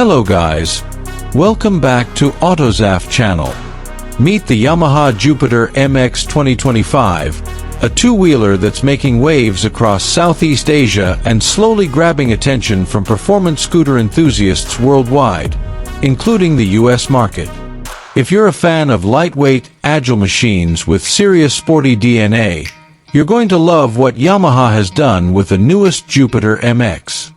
Hello guys, welcome back to AutoZaf channel. Meet the Yamaha Jupiter MX 2025, a two-wheeler that's making waves across Southeast Asia and slowly grabbing attention from performance scooter enthusiasts worldwide, including the US market. If you're a fan of lightweight, agile machines with serious sporty DNA, you're going to love what Yamaha has done with the newest Jupiter MX.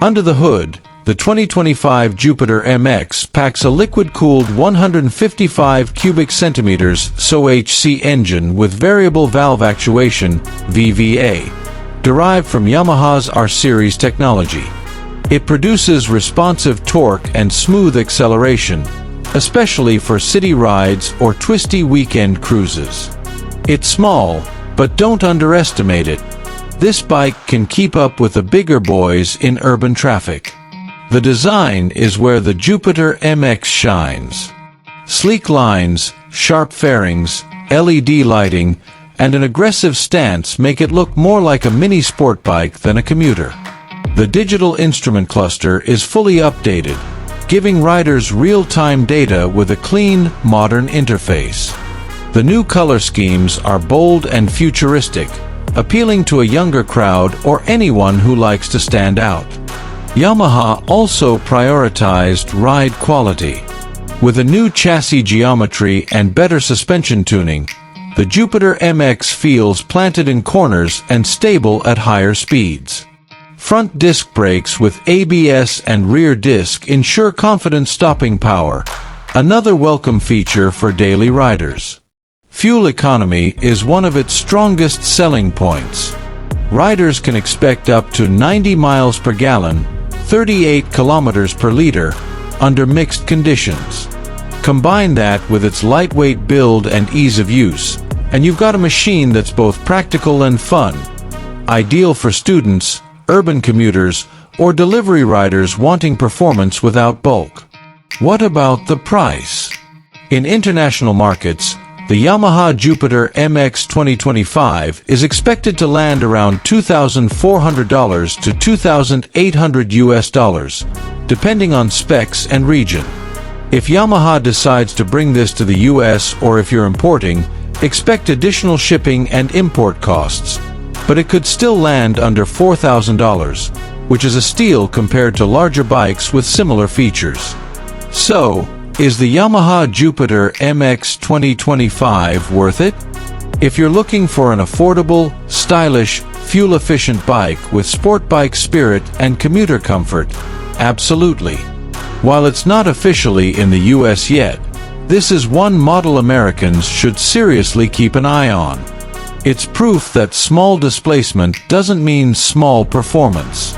Under the hood, the 2025 Jupiter MX packs a liquid-cooled 155 cubic centimeters SOHC engine with variable valve actuation (VVA), derived from Yamaha's R-Series technology. It produces responsive torque and smooth acceleration, especially for city rides or twisty weekend cruises. It's small, but don't underestimate it. This bike can keep up with the bigger boys in urban traffic. The design is where the Jupiter MX shines. Sleek lines, sharp fairings, LED lighting, and an aggressive stance make it look more like a mini sport bike than a commuter. The digital instrument cluster is fully updated, giving riders real-time data with a clean, modern interface. The new color schemes are bold and futuristic, appealing to a younger crowd or anyone who likes to stand out. Yamaha also prioritized ride quality. With a new chassis geometry and better suspension tuning, the Jupiter MX feels planted in corners and stable at higher speeds. Front disc brakes with ABS and rear disc ensure confident stopping power, another welcome feature for daily riders. Fuel economy is one of its strongest selling points. Riders can expect up to 90 miles per gallon, 38 kilometers per liter, under mixed conditions. Combine that with its lightweight build and ease of use, and you've got a machine that's both practical and fun, ideal for students, urban commuters, or delivery riders wanting performance without bulk. What about the price? In international markets, the Yamaha Jupiter MX 2025 is expected to land around $2,400 to $2,800 depending on specs and region. If Yamaha decides to bring this to the US or if you're importing, expect additional shipping and import costs, but it could still land under $4,000, which is a steal compared to larger bikes with similar features. So, is the Yamaha Jupiter MX 2025 worth it? If you're looking for an affordable, stylish, fuel-efficient bike with sport bike spirit and commuter comfort, absolutely. While it's not officially in the US yet, this is one model Americans should seriously keep an eye on. It's proof that small displacement doesn't mean small performance.